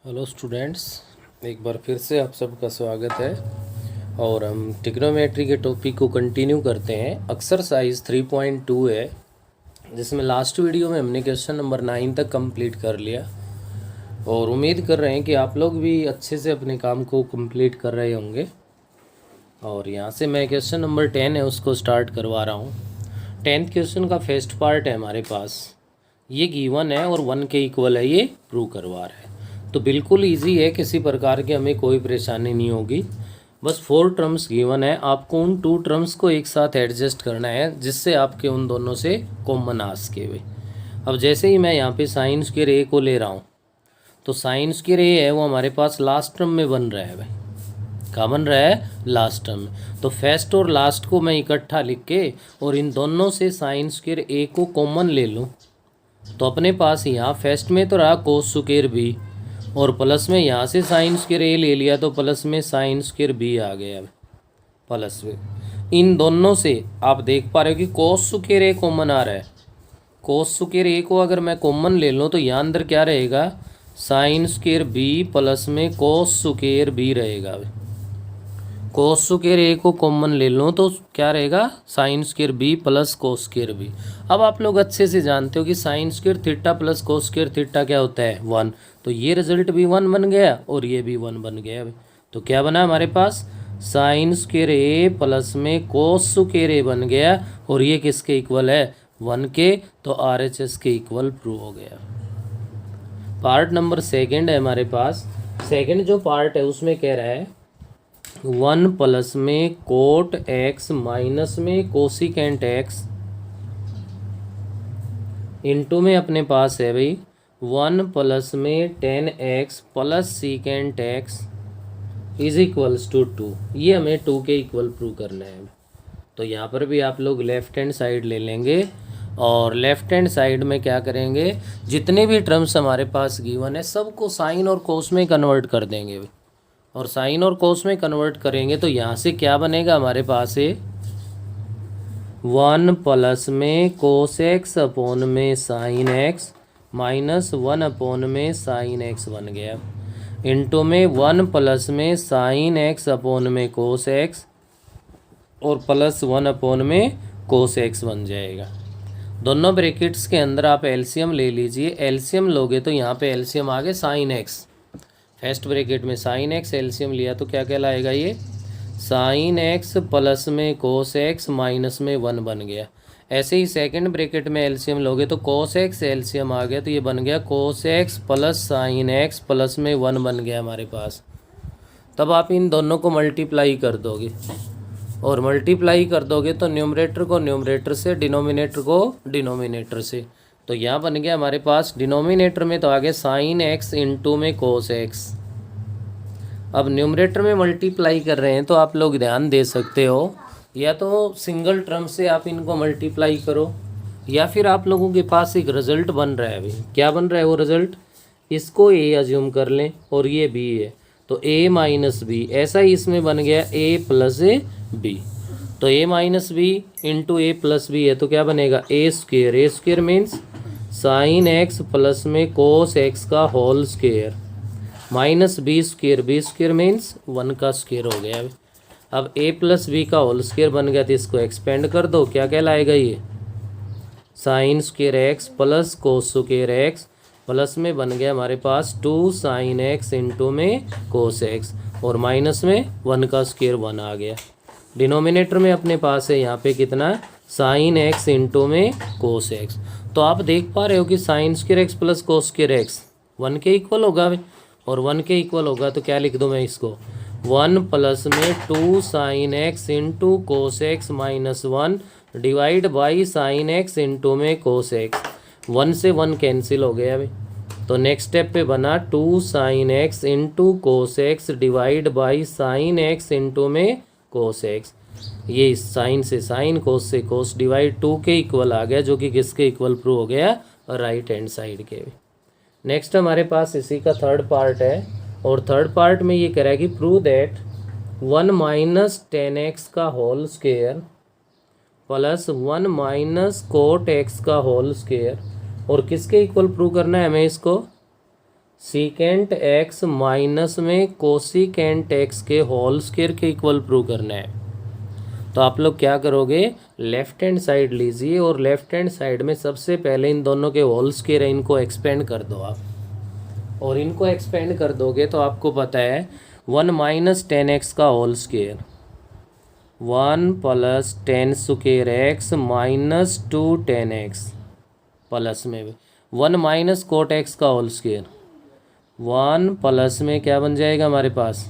Hello students, एक बार फिर से आप सबका स्वागत है। और हम ट्रिग्नोमेट्री के टॉपिक को कंटिन्यू करते हैं। एक्सरसाइज 3.2 है, जिसमें लास्ट वीडियो में हमने क्वेश्चन नंबर 9 तक कंप्लीट कर लिया और उम्मीद कर रहे हैं कि आप लोग भी अच्छे से अपने काम को कंप्लीट कर रहे होंगे। और यहाँ से मैं क्वेश्चन नंबर 10 है उसको स्टार्ट करवा रहा हूँ। 10th क्वेश्चन का फर्स्ट पार्ट है हमारे पास। ये गिवन है और 1 के इक्वल है, ये प्रूव करवा रहा है। तो बिल्कुल इजी है, किसी प्रकार की हमें कोई परेशानी नहीं होगी। बस 4 टर्म्स गिवन है, आपको उन 2 टर्म्स को एक साथ एडजस्ट करना है जिससे आपके उन दोनों से कॉमन आ सके हुए। अब जैसे ही मैं यहाँ पे साइन स्क्वायर ए को ले रहा हूँ, तो साइन स्क्वायर ए है वो हमारे पास लास्ट टर्म में बन रहा है भाई। कहाँ बन रहा है? लास्ट टर्म में। तो फर्स्ट और लास्ट को मैं इकट्ठा लिख के और इन दोनों से साइन स्क्वायर ए को कॉमन ले लूँ, तो अपने पास यहाँ फर्स्ट में तो रहा कोस स्क्वायर बी, और प्लस में यहाँ से साइन स्क्वायर ए ले लिया तो प्लस में साइन स्क्वायर बी आ गया प्लस में। इन दोनों से आप देख पा रहे हो कि कोस स्क्वायर ए कॉमन आ रहा है। कोस स्क्वायर ए को अगर मैं कॉमन ले लूँ तो यहाँ अंदर क्या रहेगा? साइन स्क्वायर बी प्लस में कोस स्क्वायर बी रहेगा। कोस स्क्वायर ए को कॉमन ले लूँ तो क्या रहेगा? Sine square B plus cos square B. अब आप लोग अच्छे से जानते हो कि sine square theta plus cos square theta क्या होता है? 1। तो ये रिजल्ट भी 1 बन गया और ये भी 1 बन गया। तो क्या बना हमारे पास? साइन स्क्वायर ए प्लस में कोस स्क्वायर ए बन गया, और ये किसके इक्वल है? 1 के। तो RHS के इक्वल प्रूव हो गया। पार्ट नंबर सेकेंड है हमारे पास। सेकेंड जो पार्ट है उसमें कह रहा है 1 प्लस में कोट एक्स माइनस में कोसिकेंट एक्स इंटू में अपने पास है भाई 1 प्लस में 10x plus secant X is equals to 2। ये हमें 2 के इक्वल प्रूव करना है। तो यहाँ पर भी आप लोग लेफ्ट हैंड साइड ले लेंगे और लेफ्ट हैंड साइड में क्या करेंगे? जितने भी टर्म्स हमारे पास गिवन है सबको साइन और कोस में कन्वर्ट कर देंगे। और साइन और कोस में कन्वर्ट करेंगे तो यहाँ से क्या बनेगा हमारे पास है 1 प्लस में कोस एक्स अपॉन में साइन एक्स माइनस 1 अपॉन में साइन एक्स बन गया, इंटू में 1 प्लस में साइन एक्स अपॉन में कोस एक्स और प्लस 1 अपॉन में कोस एक्स बन जाएगा। दोनों ब्रैकेट्स के अंदर आप एलसीएम ले लीजिए। एलसीएम लोगे तो यहाँ पे एलसीएम आ गए साइन एक्स। फर्स्ट ब्रैकेट में साइन एक्स एलसीएम लिया तो क्या कहलाएगा? ये साइन एक्स प्लस में कोस एक्स माइनस में 1 बन गया। ऐसे ही सेकंड ब्रैकेट में एलसीएम लोगे तो कोस एक्स एलसीएम आ गया, तो ये बन गया cos x plus sine X plus में 1 बन गया हमारे पास। तब आप इन दोनों को मल्टीप्लाई कर दोगे, और मल्टीप्लाई कर दोगे तो न्यूमरेटर को न्यूमरेटर से, डिनोमिनेटर को डिनोमिनेटर से। तो यहाँ बन गया हमारे पास डिनोमिनेटर में तो आ गया साइन एक्स इंटू में कोस एक्स। अब न्यूमरेटर में मल्टीप्लाई कर रहे हैं तो आप लोग ध्यान दे सकते हो, या तो सिंगल टर्म से आप इनको मल्टीप्लाई करो, या फिर आप लोगों के पास एक रिजल्ट बन रहा है। अभी क्या बन रहा है वो रिजल्ट? इसको ए अज्यूम कर लें और ये बी है, तो ए माइनस बी। ऐसा ही इसमें बन गया ए प्लस बी। तो A minus B into A plus B है तो क्या बनेगा? A square. A square means sine X plus में कोस एक्स का whole square minus B square. B square means 1 का स्क्वेयर हो गया। अब ए प्लस बी का होल स्क्वेयर बन गया तो इसको एक्सपेंड कर दो, क्या कहलाएगा? ये साइन स्क्वेयर एक्स प्लस कोस स्क्वेयर एक्स प्लस में बन गया हमारे पास 2 साइन एक्स इंटू में कोस एक्स, और माइनस में 1 का स्क्वेयर 1 आ गया। डिनोमिनेटर में अपने पास है यहाँ पे कितना? साइन एक्स इंटू में कोस एक्स। तो आप देख पा रहे हो कि साइन स्क्वेयर एक्स प्लस कोस स्क्वेयर एक्स 1 के इक्वल होगा, और 1 के इक्वल होगा तो क्या लिख दूँ मैं इसको? 1 प्लस में 2 sine X into cos x minus 1 divide by sine X into में कोस एक्स। 1 से 1 कैंसिल हो गया अभी। तो नेक्स्ट स्टेप पे बना 2 sine X into cos X divide by sine X into में कोस एक्स। ये साइन से साइन, कोस से कोस, डिवाइड 2 के इक्वल आ गया, जो कि किसके इक्वल प्रूव हो गया? राइट हैंड साइड के। नेक्स्ट हमारे पास इसी का थर्ड पार्ट है, और थर्ड पार्ट में ये कह रहा है कि प्रूव दैट 1 माइनस 10x का whole square plus 1 minus cot X का होल स्क्वेयर, और किसके इक्वल प्रूव करना है हमें इसको? सीकेंट एक्स माइनस में कोसिकेंट एक्स के होल स्क्वायर के इक्वल प्रूव करना है। तो आप लोग क्या करोगे, लेफ्ट हैंड साइड लीजिए और लेफ्ट हैंड साइड में सबसे पहले इन दोनों के होल स्क्वायर है, इनको एक्सपेंड कर दो आप। और इनको एक्सपेंड कर दोगे तो आपको पता है 1 माइनस 10x का whole square, 1 plus 10 square X minus 2 10x plus में 1 माइनस कोट एक्स का होल स्क्वायर, 1 प्लस में क्या बन जाएगा हमारे पास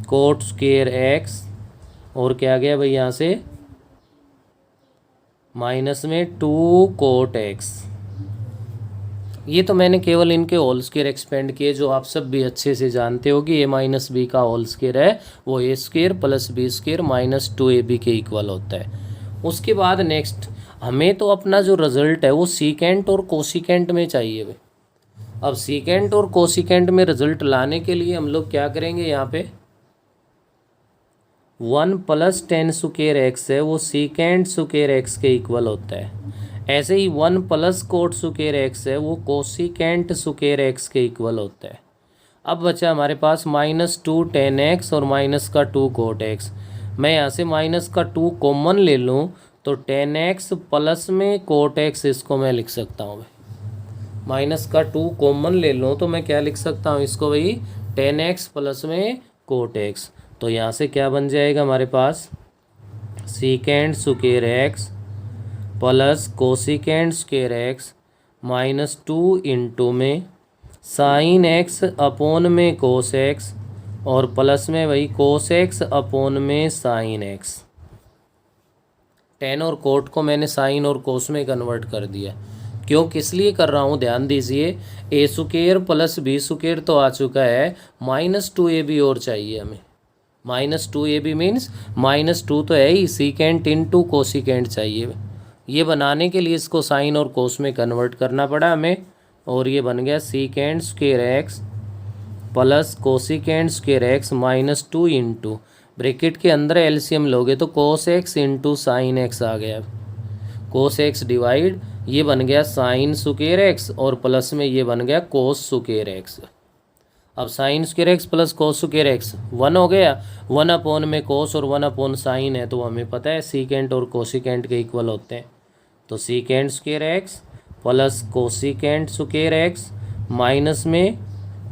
कोट स्क्वायर एक्स, और क्या गया भाई यहाँ से माइनस में 2 कोट एक्स। ये तो मैंने केवल इनके होल स्क्वायर एक्सपेंड किए, जो आप सब भी अच्छे से जानते हो कि ए माइनस बी का होल स्क्वायर है वो A square plus B square minus 2ab के इक्वल होता है। उसके बाद नेक्स्ट हमें तो अपना जो रिजल्ट है वो सीकेंट और कोसिकेंट में चाहिए भाई। अब सीकेंट और कोसिकेंट में रिजल्ट लाने के लिए हम लोग क्या करेंगे, यहाँ पे 1 प्लस 10 स्क्वायर एक्स है वो सीकेंट स्क्वायर एक्स के इक्वल होता है। ऐसे ही 1 प्लस कोट स्क्वायर एक्स है वो कोसिकेंट स्क्वायर एक्स के इक्वल होता है। अब बचा हमारे पास माइनस 2 10x और माइनस का 2 कोट एक्स। मैं यहाँ से माइनस का 2 कॉमन ले लूँ तो 10x प्लस में कोट एक्स, इसको मैं लिख सकता हूँ भाई। माइनस का 2 कॉमन ले लूँ तो मैं क्या लिख सकता हूँ इसको भाई, 10x प्लस में कोट एक्स। तो यहाँ से क्या बन जाएगा हमारे पास secant square X plus cosecant square X minus 2 into में साइन एक्स अपॉन में कोस एक्स और प्लस में वही कोस एक्स अपॉन में साइन एक्स। टेन और कोट को मैंने साइन और कोस में कन्वर्ट कर दिया। क्यों, किस लिए कर रहा हूँ ध्यान दीजिए, ए स्क्वायर प्लस बी स्क्वायर तो आ चुका है, माइनस 2ab और चाहिए हमें। माइनस 2ab मीन्स माइनस 2 तो है ही, सीकेंट इंटू कोसिकेंट चाहिए। ये बनाने के लिए इसको साइन और कोस में कन्वर्ट करना पड़ा हमें, और ये बन गया secant square X plus cosecant square X minus 2 into bracket के अंदर एलसीएम लोगे तो cos X into sine X आ गया। कोस एक्स डिवाइड ये बन गया साइन स्क्वायर एक्स और प्लस में ये बन गया कोस स्क्वायर एक्स। अब sine square X plus cos square X 1 हो गया, 1 अपॉन में कोस और 1 अपॉन साइन है तो हमें पता है सीकेंट और कोसिकेंट के इक्वल होते हैं। तो secant square X plus cosecant square X minus में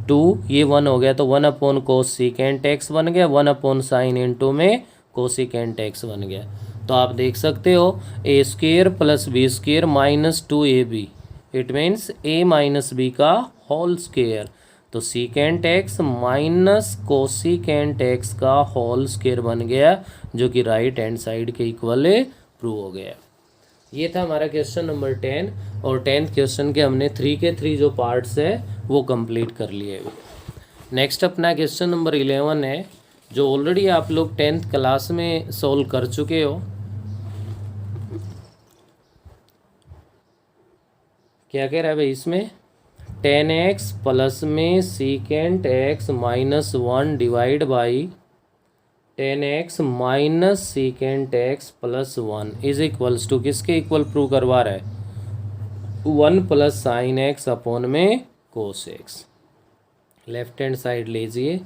2, ये 1 हो गया तो 1 अपॉन कोस सीकेंट एक्स बन गया, 1 अपॉन साइन इंटू में कोसिकेंट एक्स बन गया। तो आप देख सकते हो A square plus B square minus 2ab, it means A minus B का होल स्क्वायर। तो secant X minus cosecant X का होल स्क्वायर बन गया, जो कि राइट हैंड साइड के इक्वल प्रूव हो गया। ये था हमारा क्वेश्चन नंबर 10, और 10th क्वेश्चन के हमने 3 के 3 जो पार्ट्स है वो कंप्लीट कर लिए। नेक्स्ट अपना क्वेश्चन नंबर 11 है, जो ऑलरेडी आप लोग 10th क्लास में सोल्व कर चुके हो। क्या कह रहा है भाई इसमें, 10x प्लस में secant X minus 1 divide by 10x minus secant X plus 1 is equals to, किसके इक्वल प्रूव करवा रहा है, 1 प्लस साइन एक्स अपॉन में cos X. Left hand side लीजिए,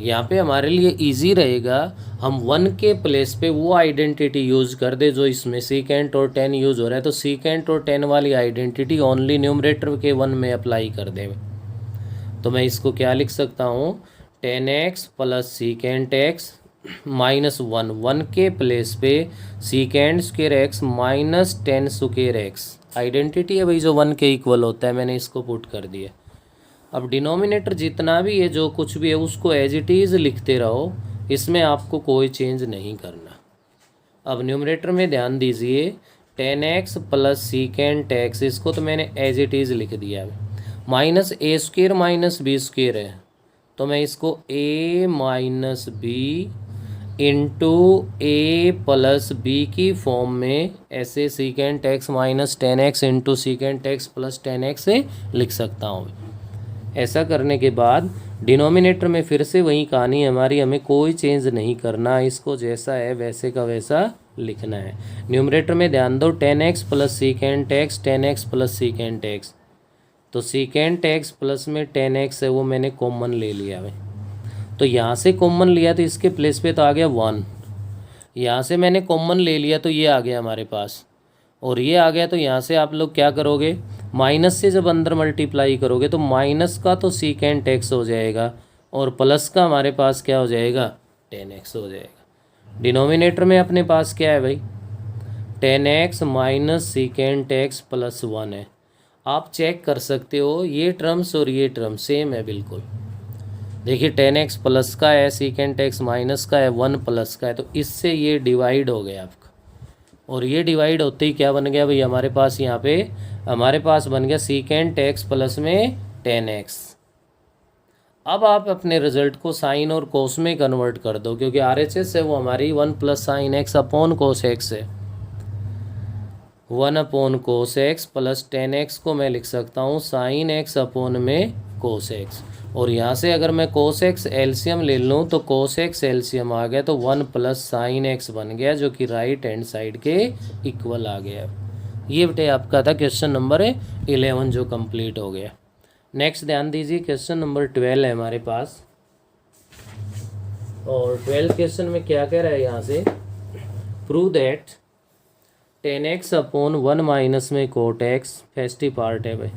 यहाँ पे हमारे लिए इजी रहेगा हम 1 के प्लेस पे वो आइडेंटिटी यूज़ कर दे जो इसमें सीकेंट और 10 यूज़ हो रहा है। तो सीकेंट और 10 वाली आइडेंटिटी ओनली न्यूमरेटर के 1 में अप्लाई कर दे। तो मैं इसको क्या लिख सकता हूँ, 10x plus secant X minus 1 के प्लेस पे secant square X minus 10 square x identity है भाई जो 1 के इक्वल होता है, मैंने इसको पुट कर दिया। अब डिनोमिनेटर जितना भी है जो कुछ भी है उसको एज इट इज़ लिखते रहो, इसमें आपको कोई चेंज नहीं करना। अब न्यूमरेटर में ध्यान दीजिए, 10x प्लस सीकेंट एक्स, इसको तो मैंने एज इट इज़ लिख दिया है। Minus A square minus B square है तो मैं इसको a minus B into A plus B की फॉर्म में ऐसे secant X minus 10x into secant X plus 10x से लिख सकता हूँ। ऐसा करने के बाद डिनोमिनेटर में फिर से वही कहानी हमारी, हमें कोई चेंज नहीं करना, इसको जैसा है वैसे का वैसा लिखना है। न्यूमरेटर में ध्यान दो, 10x plus secant x 10x plus secant x तो सीकेंट एक्स प्लस में टेन एक्स है वो मैंने कॉमन ले लिया भाई। तो यहाँ से कॉमन लिया तो इसके प्लेस पे तो आ गया 1, यहाँ से मैंने कॉमन ले लिया तो ये आ गया हमारे पास, और ये आ गया। तो यहाँ से आप लोग क्या करोगे, माइनस से जब अंदर मल्टीप्लाई करोगे तो माइनस का तो सीकेंट एक्स हो जाएगा और प्लस का हमारे पास क्या हो जाएगा, टेन एक्स हो जाएगा। डिनोमिनेटर में अपने पास क्या है भाई, tan x minus secant X plus 1 है। आप चेक कर सकते हो ये टर्म्स और ये टर्म सेम है बिल्कुल। देखिए टेन एक्स प्लस का है, सीकेंट एक्स माइनस का है, 1 प्लस का है, तो इससे ये डिवाइड हो गया आपका। और ये डिवाइड होते ही क्या बन गया भाई हमारे पास, यहाँ पे हमारे पास बन गया सीकेंट एक्स प्लस में टेन एक्स। अब आप अपने रिजल्ट को साइन और कोस में कन्वर्ट कर दो, क्योंकि RHS है वो हमारी 1 plus sine X upon cos X है। 1 upon cos x plus ten x को मैं लिख सकता हूँ साइन एक्स अपॉन में कोस एक्स। और यहाँ से अगर मैं कोस एक्स एलसीएम ले लूँ तो कोस एक्स एलसीएम आ गया तो 1 प्लस साइन एक्स बन गया, जो कि राइट हैंड साइड के इक्वल आ गया। ये बेटे आपका था क्वेश्चन नंबर 11 जो कंप्लीट हो गया। नेक्स्ट ध्यान दीजिए, क्वेश्चन नंबर 12 है हमारे पास। और 12 क्वेश्चन में क्या कह रहा है यहाँ से, prove that tan X upon 1 minus में कोट एक्स, फर्स्ट ही पार्ट है भाई,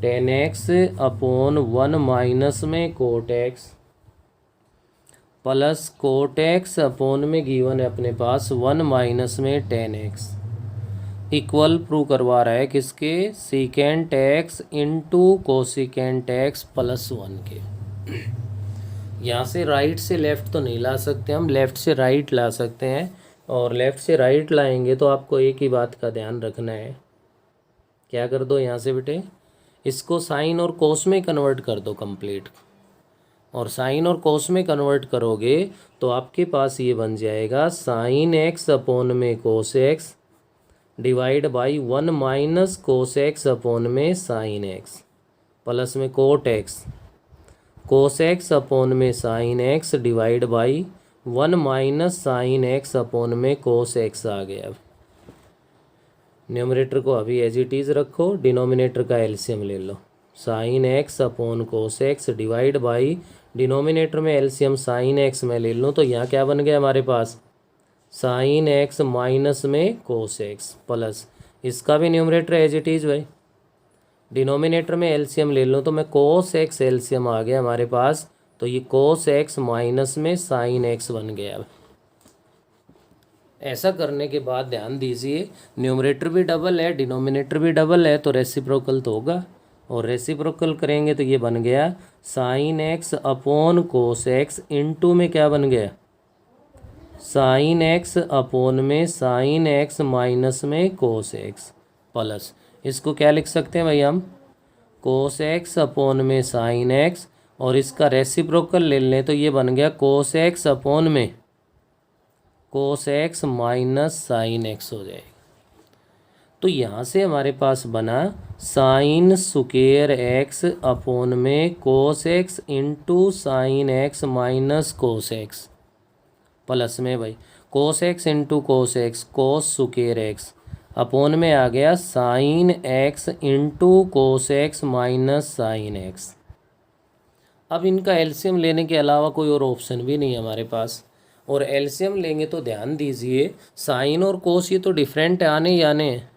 टेन एक्स अपॉन 1 माइनस में cot X plus cot X upon में गिवन है अपने पास 1 माइनस में टेन एक्स इक्वल प्रूव करवा रहा है किसके, secant X into cosecant X plus 1 के। यहाँ से राइट से लेफ़्ट तो नहीं ला सकते हम, लेफ़्ट से राइट ला सकते हैं। और लेफ़्ट से राइट लाएंगे तो आपको एक ही बात का ध्यान रखना है, क्या कर दो यहाँ से बेटे, इसको साइन और कोस में कन्वर्ट कर दो कंप्लीट। और साइन और कोस में कन्वर्ट करोगे तो आपके पास ये बन जाएगा साइन एक्स अपॉन में cos X divide by 1 minus cos X upon में साइन एक्स प्लस में cot X cos X upon में sine X divide by 1 minus sine X upon में कोस एक्स आ गया। न्यूमरेटर को अभी एज इट इज़ रखो, डिनोमिनेटर का एलसीएम ले लो, sine X upon cos X divide by denominator में एलसीएम साइन एक्स में ले लूँ तो यहाँ क्या बन गया हमारे पास, साइन एक्स माइनस में कोस एक्स प्लस इसका भी न्यूमरेटर एज इट इज़ भाई, डिनोमिनेटर में एलसीएम ले लूँ तो मैं कोस एक्स एलसीएम आ गया हमारे पास, तो ये कोस एक्स माइनस में साइन एक्स बन गया। ऐसा करने के बाद ध्यान दीजिए न्यूमरेटर भी डबल है डिनोमिनेटर भी डबल है तो रेसिप्रोकल तो होगा, और रेसिप्रोकल करेंगे तो ये बन गया sign X upon cos X into में क्या बन गया, साइन एक्स अपॉन में साइन एक्स माइनस में कोस एक्स प्लस इसको क्या लिख सकते हैं भाई हम, कोस एक्स अपॉन में साइन एक्स, और इसका रेसिप्रोकल ले लें तो ये बन गया कोस एक्स अपॉन में cos x minus sine x हो जाएगा। तो यहाँ से हमारे पास बना साइन स्क्वायर एक्स अपॉन में cos X into sine X minus cos x plus में भाई कोस एक्स इंटू कोस एक्स कोस स्क्वायर एक्स अपॉन में आ गया sign X into cos x minus sine X. अब इनका एलसीएम लेने के अलावा कोई और ऑप्शन भी नहीं है हमारे पास, और एलसीएम लेंगे तो ध्यान दीजिए साइन और कोस ये तो डिफरेंट आने ही आने हैं,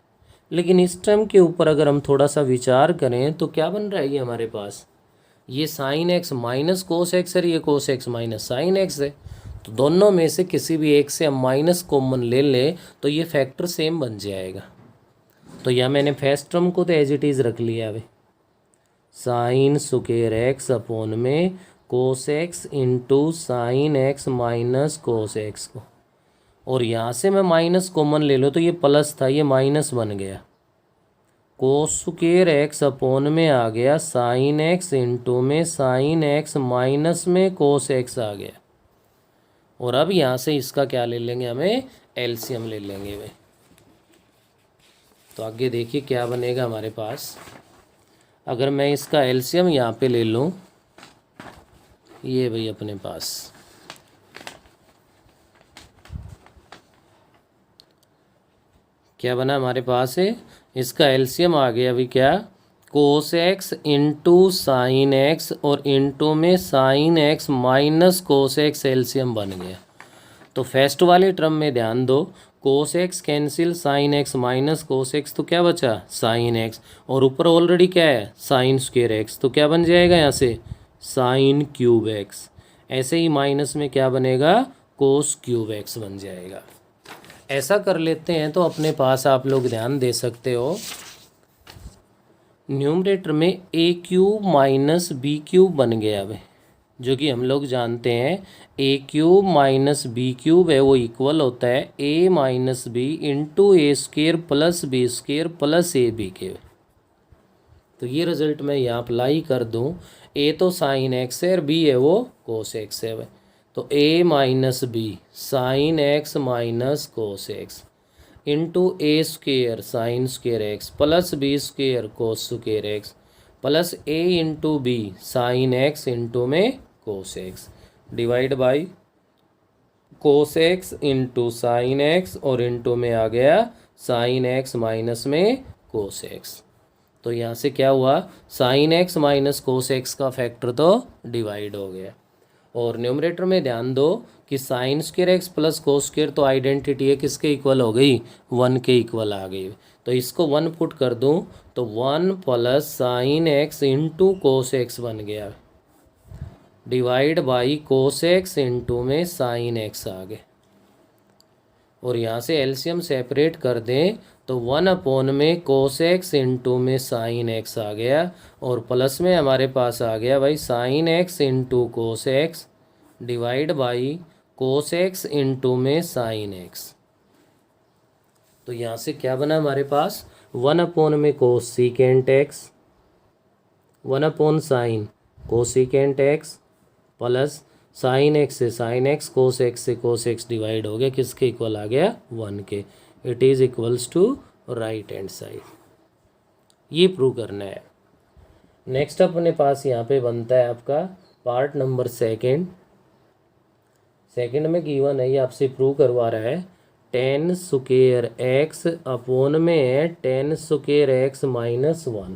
लेकिन इस टर्म के ऊपर अगर हम थोड़ा सा विचार करें तो क्या बन रहा है ये हमारे पास, ये sign X minus cos X है, ये cos x minus sine x है, तो दोनों में से किसी भी एक से हम माइनस कॉमन ले लें तो ये फैक्टर सेम बन जाएगा। तो यहाँ मैंने फर्स्ट टर्म को तो एज इट इज़ रख लिया अभी, साइन स्क्वायर एक्स अपॉन में cos X into sine X minus cos x को, और यहाँ से मैं माइनस कॉमन ले लो तो ये प्लस था ये माइनस बन गया, कोस स्क्वायर एक्स अपॉन में आ गया साइन एक्स इंटू में साइन एक्स माइनस में कोस एक्स आ गया। और अब यहाँ से इसका क्या ले लेंगे, हमें एलसीएम ले लेंगे भाई। तो आगे देखिए क्या बनेगा हमारे पास, अगर मैं इसका एलसीएम यहाँ पे ले लूँ, ये भाई अपने पास क्या बना हमारे पास है, इसका एलसीएम आ गया अभी क्या, कोस एक्स इंटू साइन एक्स और इंटू में sine X minus cos x LCM बन गया। तो फर्स्ट वाले टर्म में ध्यान दो, cos x cancel sign X minus cos x, तो क्या बचा साइन एक्स, और ऊपर ऑलरेडी क्या है साइन स्क्वेयर एक्स, तो क्या बन जाएगा यहाँ से साइन क्यूब एक्स। ऐसे ही माइनस में क्या बनेगा कोस क्यूब एक्स बन जाएगा। ऐसा कर लेते हैं तो अपने पास आप लोग ध्यान दे सकते हो, न्यूमरेटर में A cube minus B cube बन गया है, जो कि हम लोग जानते हैं A cube minus B cube है वो इक्वल होता है A minus B into A square plus B square plus A B के। तो ये रिजल्ट मैं यहाँ अप्लाई कर दूँ, ए तो साइन एक्स है और बी है वो कोस एक्स है। तो A minus B sine X minus cos X into A square sine square X plus B square cos square X plus A into B sine X into में cos X divide by cos X into sine X और into में आ गया sign X minus में cos x. तो यहाँ से क्या हुआ sign X minus cos X का फैक्टर तो डिवाइड हो गया। और न्यूमरेटर में ध्यान दो कि sign square X plus cos square तो आइडेंटिटी है किसके इक्वल हो गई 1 के इक्वल आ गई। तो इसको 1 पुट कर दूं तो 1 plus sine X into cos x बन गया divide by cos X into में साइन एक्स आ गए। और यहाँ से एलसीएम सेपरेट कर दें तो 1 अपॉन में कोस एक्स इंटू में साइन एक्स आ गया और प्लस में हमारे पास आ गया भाई sign X into cos X divide by cos X into में साइन एक्स। तो यहाँ से क्या बना हमारे पास 1 अपॉन में cos secant X 1 upon sine cosecant X plus sine X से साइन एक्स कोस एक्स से कोस एक्स डिवाइड हो गया किसके इक्वल आ गया 1 के। It is equals to right hand side. ये प्रूव करना है। नेक्स्ट अपने पास यहाँ पे बनता है आपका पार्ट नंबर सेकंड में गिवन है, ये आपसे प्रूव करवा रहा है टेन स्क्वेयर एक्स अपॉन में है tan square X minus 1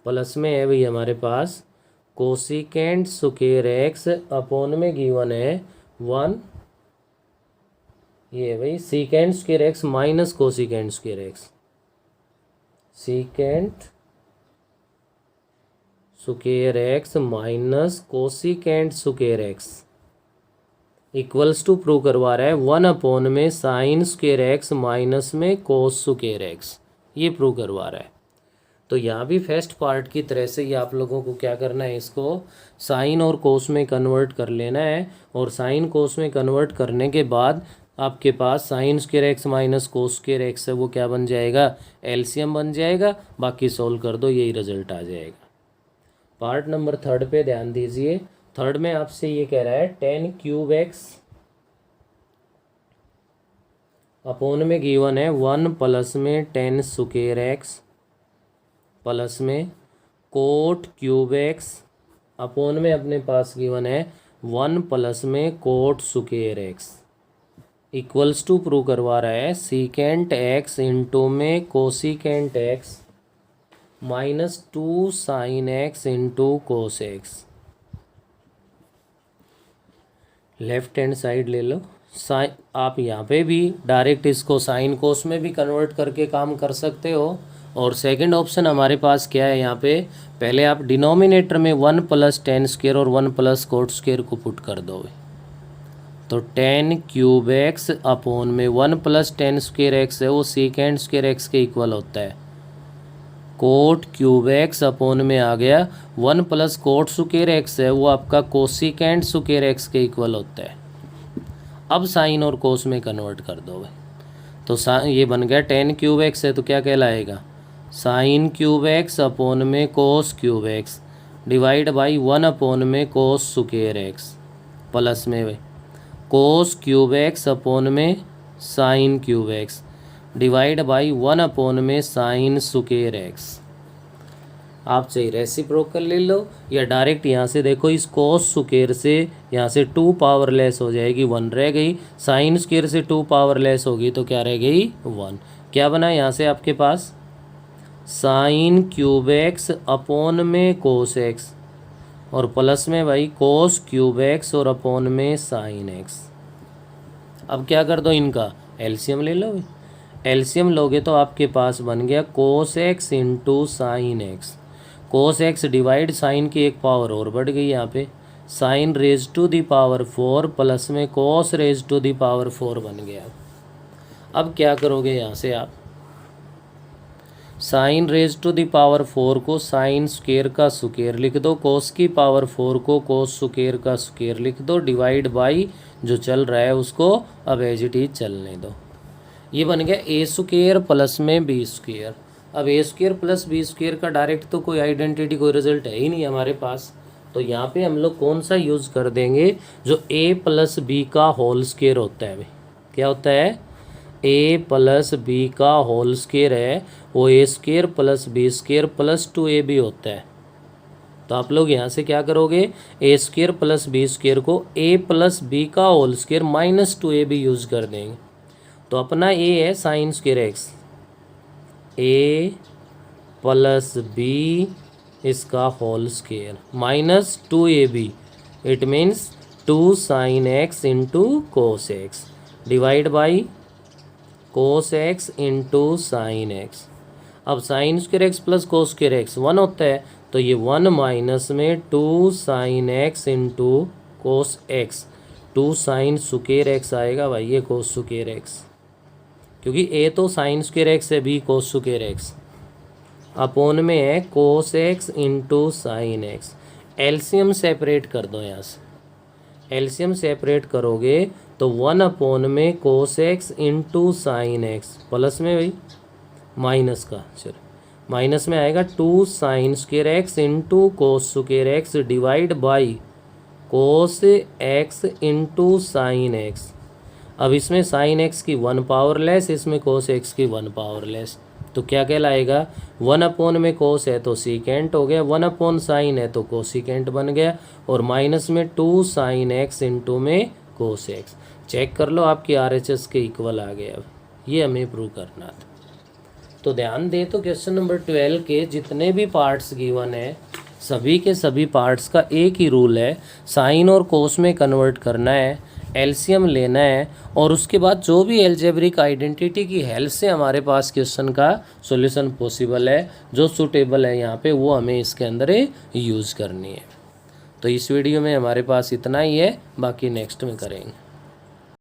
plus में है भाई हमारे पास कोसिकेंट स्क्वेयर एक्स अपॉन में गिवन है 1, ये भाई secant square X minus cosecant square X secant square X minus cosecant square X equals to prove करवा रहा है 1 अपॉन में साइन स्क्वेयर एक्स माइनस में कोस स्क्वेयर एक्स, ये प्रूव करवा रहा है। तो यहाँ भी फर्स्ट पार्ट की तरह से ही आप लोगों को क्या करना है, इसको साइन और कोस में कन्वर्ट कर लेना है और साइन कोस में कन्वर्ट करने के बाद आपके पास sine square X minus cos square X है वो क्या बन जाएगा एलसीएम बन जाएगा। बाकी सोल्व कर दो यही रिजल्ट आ जाएगा। पार्ट नंबर 3 पे ध्यान दीजिए। 3 में आपसे ये कह रहा है टेन क्यूब एक्स अपॉन में गिवन है 1 प्लस में टेन स्क्वेयर एक्स प्लस में कोट क्यूब एक्स अपॉन में अपने पास गिवन है 1 प्लस में cot square X equals to prove करवा रहा है सीकेंट एक्स इंटू में cosecant X minus 2 sine X into cos X. Left hand side ले लो। साइन आप यहाँ पे भी डायरेक्ट इसको साइन कोस में भी कन्वर्ट करके काम कर सकते हो। और सेकंड ऑप्शन हमारे पास क्या है, यहाँ पे पहले आप डिनोमिनेटर में 1 प्लस टेन स्क्वेयर और 1 प्लस कोट स्क्वेयर को पुट कर दो। तो टेन क्यूब एक्स अपॉन में 1 प्लस टेन स्क्वेयर एक्स है वो सीकेंड स्क्वेयर एक्स के इक्वल होता है। कोट क्यूब एक्स अपॉन में आ गया 1 प्लस कोट स्क्वेयर एक्स है वो आपका कोसिकेंड स्क्वेयर एक्स के इक्वल होता है। अब साइन और कोस में कन्वर्ट कर दो। तो ये बन गया टेन क्यूब एक्स है तो क्या कहलाएगा साइन क्यूब एक्स अपॉन में cos cube x divide by 1 upon में कोस स्क्वेयर एक्स प्लस में कोस क्यूब एक्स अपॉन में sine cube x divide by 1 upon में साइन स्क्वेयर एक्स। आप चाहे रेसिप्रोकल ले लो या डायरेक्ट यहाँ से देखो इस कोस स्क्वेयर से यहाँ से 2 पावरलेस हो जाएगी 1 रह गई, साइन स्क्वेयर से 2 पावरलेस होगी तो क्या रह गई 1। क्या बना यहाँ से आपके पास साइन क्यूब एक्स अपॉन में कोस एक्स, और प्लस में भाई कोस क्यूब एक्स और अपॉन में साइन एक्स। अब क्या कर दो, इनका एलसीएम ले लो। एलसीएम लोगे तो आपके पास बन गया cos X into sine X. Cos X divide sine की एक पावर और बढ़ गई यहाँ पे, sine raise to the power 4 plus में cos raise to the power 4 बन गया। अब क्या करोगे यहाँ से आप, sine raise to the power 4 को साइन स्क्वायर का स्क्वायर लिख दो, कोस की पावर 4 को कोस स्क्वायर का स्क्वायर लिख दो, डिवाइड बाई जो चल रहा है उसको अब एज इट इज चलने दो। ये बन गया ए स्क्वायर प्लस में बी स्क्वायर। अब ए स्क्वायर प्लस बी स्क्वायर का डायरेक्ट तो कोई आइडेंटिटी, कोई रिजल्ट है ही नहीं हमारे पास, तो यहाँ पे हम लोग कौन सा यूज़ कर देंगे, जो ए प्लस बी का होल स्क्वायर होता है। भाई क्या होता है, ए प्लस बी का होल स्क्वायर है, वो A square plus B square plus 2ab होता है। तो आप लोग यहाँ से क्या करोगे, A square plus B square को ए प्लस बी का whole square minus 2ab use कर देंगे। तो अपना ए है sine square X, A plus B इसका whole square minus 2ab, it means 2 sine X into cos X divide by cos X into sine X. अब sine square X plus cos square X 1 होता है, तो ये 1 minus में 2 sine X into cos X, 2 sine square X आएगा भाई, ये cos square X, क्योंकि ए तो साइन स्क्वायर एक्स है, B cos square X, upon में है cos X into sine X. LCM separate कर दो यहाँ से, एलसीएम सेपरेट करोगे तो 1 अपोन में cos X into sine X, plus में भाई माइनस का, चलो माइनस में आएगा 2 sine square x into cos square x divide by cos X into sine X. अब इसमें साइन एक्स की 1 पावर लेस, इसमें कोस एक्स की 1 पावर लेस, तो क्या कहलाएगा, 1 अपोन में कोस है तो सीकेंट हो गया, 1 अपोन साइन है तो कोसिकेंट बन गया, और माइनस में 2 साइन एक्स इंटू में कोस एक्स। चेक कर लो आपकी RHS के इक्वल आ गया। अब ये हमें प्रूव करना था। तो ध्यान दे तो क्वेश्चन नंबर 12 के जितने भी पार्ट्स गिवन है, सभी के सभी पार्ट्स का एक ही रूल है, साइन और कोस में कन्वर्ट करना है, एलसीएम लेना है, और उसके बाद जो भी एल्जेब्रिक आइडेंटिटी की हेल्प से हमारे पास क्वेश्चन का सॉल्यूशन पॉसिबल है, जो सूटेबल है यहाँ पे, वो हमें इसके अंदर यूज़ करनी है। तो इस वीडियो में हमारे पास इतना ही है, बाकी नेक्स्ट में करेंगे।